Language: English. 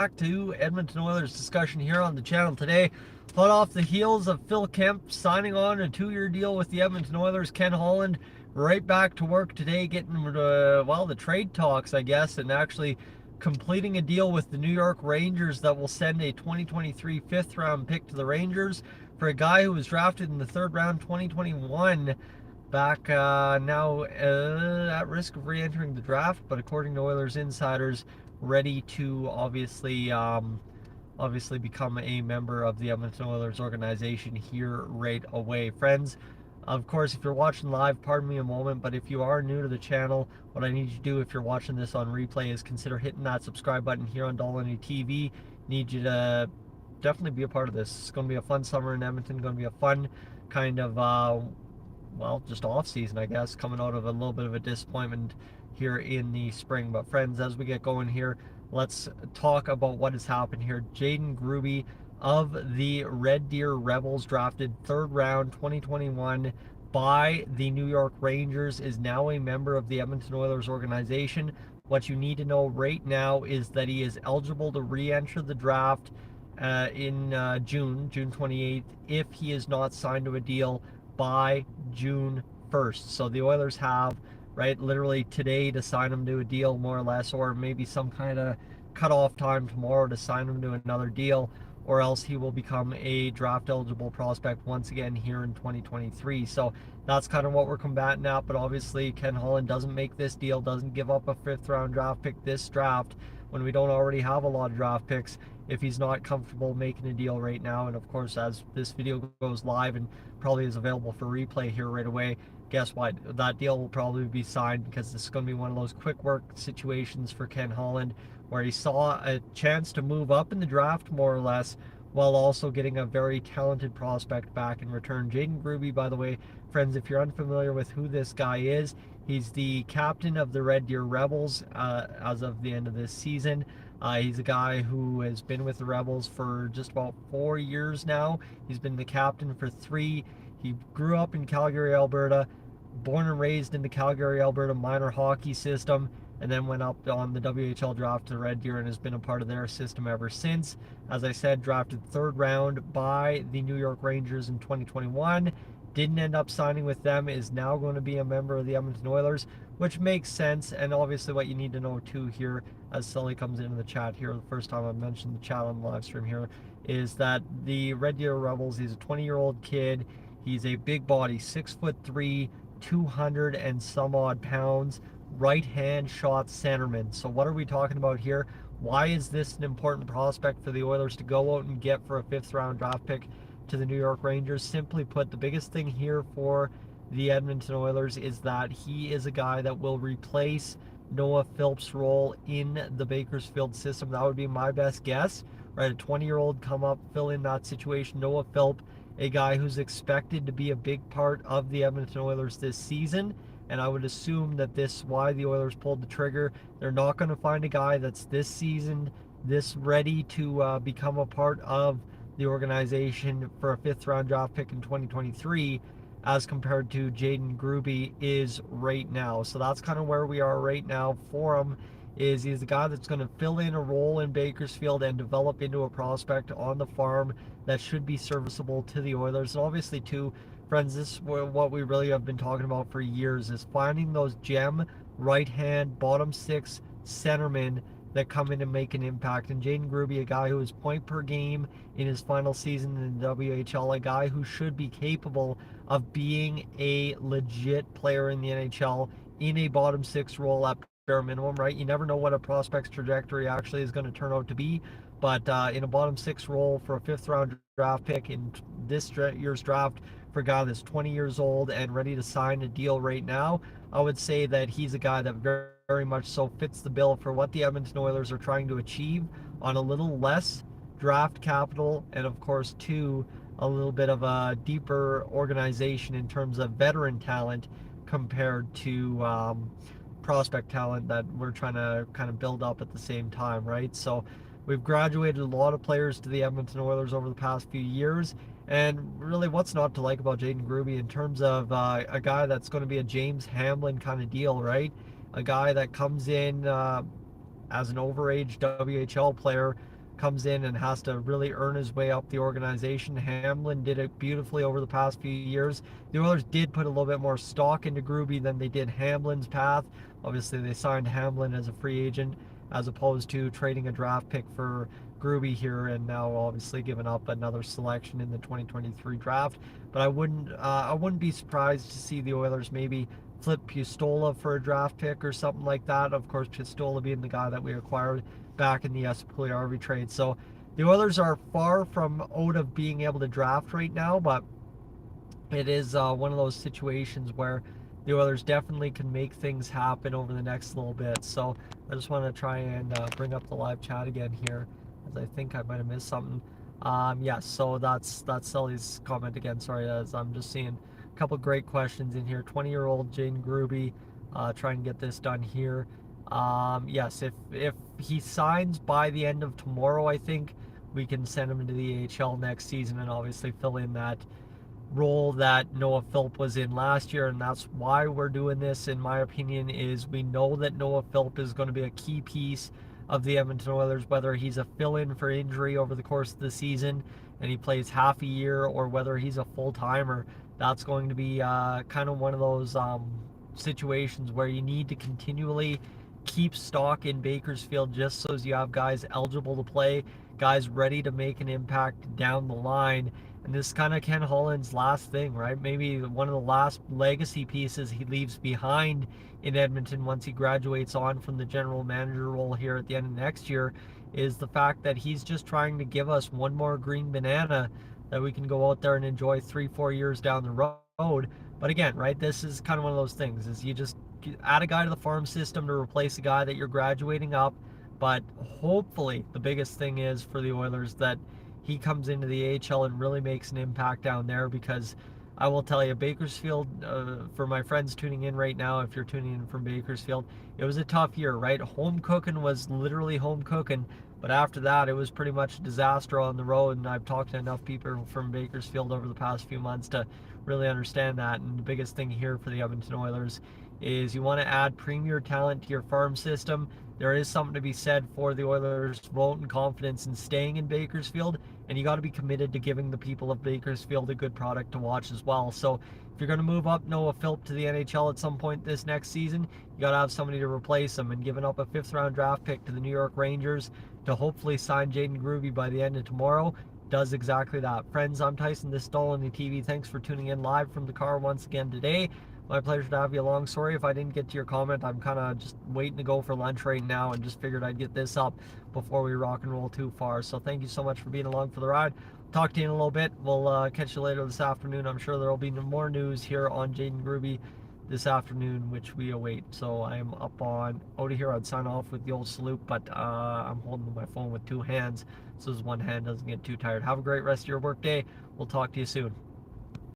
to Edmonton Oilers discussion here on the channel today. Hot off the heels of Phil Kemp signing on a 2-year deal with the Edmonton Oilers, Ken Holland right back to work today, getting the trade talks, I guess, and actually completing a deal with the New York Rangers that will send a 2023 fifth-round pick to the Rangers for a guy who was drafted in the third round 2021. Back now at risk of re-entering the draft, but according to Oilers insiders, ready to obviously become a member of the Edmonton Oilers organization here right away. Friends, of course, if you're watching live, pardon me a moment, but if you are new to the channel, what I need you to do if you're watching this on replay is consider hitting that subscribe button here on Dollar TV. Need you to definitely be a part of this. It's going to be a fun summer in Edmonton, going to be a fun kind of just off season, I guess, coming out of a little bit of a disappointment here in the spring. But friends, as we get going here, let's talk about what has happened here. Jaden Grubbe of the Red Deer Rebels, drafted third round 2021 by the New York Rangers, is now a member of the Edmonton Oilers organization. What you need to know right now is that he is eligible to re-enter the draft in June 28th, if he is not signed to a deal by June 1st. So the Oilers have, right, literally today to sign him to a deal, more or less, or maybe some kind of cutoff time tomorrow to sign him to another deal, or else he will become a draft eligible prospect once again here in 2023. So that's kind of what we're combating at. But obviously, Ken Holland doesn't make this deal, doesn't give up a fifth-round draft pick this draft when we don't already have a lot of draft picks, if he's not comfortable making a deal right now. And of course, as this video goes live and probably is available for replay here right away, guess what? That deal will probably be signed, because this is going to be one of those quick work situations for Ken Holland, where he saw a chance to move up in the draft, more or less, while also getting a very talented prospect back in return. Jaden Grubbe, by the way, friends, if you're unfamiliar with who this guy is, he's the captain of the Red Deer Rebels as of the end of this season. He's a guy who has been with the Rebels for just about 4 years now. He's been the captain for 3. He grew up in Calgary, Alberta, born and raised in the Calgary, Alberta minor hockey system, and then went up on the WHL draft to Red Deer and has been a part of their system ever since. As I said, drafted third round by the New York Rangers in 2021. Didn't end up signing with them, is now going to be a member of the Edmonton Oilers, which makes sense. And obviously what you need to know too here, as Sully comes into the chat here, the first time I've mentioned the chat on the live stream here, is that the Red Deer Rebels, he's a 20-year-old kid. He's a big body, 6'3", 200 and some odd pounds, right-hand shot centerman. So what are we talking about here? Why is this an important prospect for the Oilers to go out and get for a fifth-round draft pick to the New York Rangers? Simply put, the biggest thing here for the Edmonton Oilers is that he is a guy that will replace Noah Philp's role in the Bakersfield system. That would be my best guess, right? A 20-year-old come up, fill in that situation. Noah Philp, a guy who's expected to be a big part of the Edmonton Oilers this season, and I would assume that this is why the Oilers pulled the trigger. They're not going to find a guy that's this seasoned, this ready to become a part of the organization for a fifth-round draft pick in 2023, as compared to Jaden Grubbe is right now. So that's kind of where we are right now for him. He's the guy that's going to fill in a role in Bakersfield and develop into a prospect on the farm that should be serviceable to the Oilers. And obviously too, friends, this is what we really have been talking about for years, is finding those gem right-hand bottom six centermen that come in and make an impact. And Jaden Grubbe, a guy who is point per game in his final season in the WHL, a guy who should be capable of being a legit player in the NHL in a bottom six role at bare minimum, right? You never know what a prospect's trajectory actually is going to turn out to be, but in a bottom six role for a fifth round draft pick in this year's draft, for a guy that's 20 years old and ready to sign a deal right now, I would say that he's a guy that very much so fits the bill for what the Edmonton Oilers are trying to achieve on a little less draft capital, and of course too, a little bit of a deeper organization in terms of veteran talent compared to prospect talent that we're trying to kind of build up at the same time, right? So we've graduated a lot of players to the Edmonton Oilers over the past few years, and really what's not to like about Jaden Grubbe in terms of a guy that's going to be a James Hamlin kind of deal, right? A guy that comes in as an overage WHL player, comes in and has to really earn his way up the organization. Hamblin did it beautifully over the past few years. The Oilers did put a little bit more stock into Grubbe than they did Hamblin's path. Obviously, they signed Hamblin as a free agent as opposed to trading a draft pick for Grubbe here, and now obviously giving up another selection in the 2023 draft. But I wouldn't be surprised to see the Oilers maybe flip Pistola for a draft pick or something like that. Of course, Pistola being the guy that we acquired back in the Puljujärvi trade. So the Oilers are far from out of being able to draft right now, but it is one of those situations where the Oilers definitely can make things happen over the next little bit. So I just want to try and bring up the live chat again here, as I think I might have missed something. Yes, so that's Sully's comment again. Sorry, as I'm just seeing a couple great questions in here. 20-year-old Jaden Grubbe, trying to get this done here. Yes, if he signs by the end of tomorrow, I think we can send him into the AHL next season and obviously fill in that role that Noah Philp was in last year, and that's why we're doing this, in my opinion, is we know that Noah Philp is going to be a key piece of the Edmonton Oilers, whether he's a fill-in for injury over the course of the season and he plays half a year, or whether he's a full-timer. That's going to be kind of one of those situations where you need to continually keep stock in Bakersfield just so as you have guys eligible to play, guys ready to make an impact down the line. And this is kind of Ken Holland's last thing, right? Maybe one of the last legacy pieces he leaves behind in Edmonton once he graduates on from the general manager role here at the end of next year is the fact that he's just trying to give us one more green banana that we can go out there and enjoy 3-4 years down the road. But again, right, this is kind of one of those things, is you just add a guy to the farm system to replace a guy that you're graduating up. But hopefully the biggest thing is for the Oilers that he comes into the AHL and really makes an impact down there, because I will tell you, Bakersfield, for my friends tuning in right now, if you're tuning in from Bakersfield, it was a tough year, right? Home cooking was literally home cooking, but after that, it was pretty much a disaster on the road, and I've talked to enough people from Bakersfield over the past few months to really understand that. And the biggest thing here for the Edmonton Oilers is you want to add premier talent to your farm system. There is something to be said for the Oilers' vote and confidence in staying in Bakersfield, and you got to be committed to giving the people of Bakersfield a good product to watch as well. So if you're going to move up Noah Philp to the NHL at some point this next season, you got to have somebody to replace him, and giving up a 5th-round draft pick to the New York Rangers to hopefully sign Jaden Grubbe by the end of tomorrow does exactly that. Friends, I'm Tyson, this is Stoll on the TV. Thanks for tuning in live from the car once again today. My pleasure to have you along. Sorry if I didn't get to your comment. I'm kind of just waiting to go for lunch right now and just figured I'd get this up before we rock and roll too far. So thank you so much for being along for the ride. Talk to you in a little bit. We'll catch you later this afternoon. I'm sure there will be more news here on Jaden Grubbe this afternoon, which we await. So I'm up on out of here. I'd sign off with the old salute, but I'm holding my phone with two hands so as one hand doesn't get too tired. Have a great rest of your work day. We'll talk to you soon.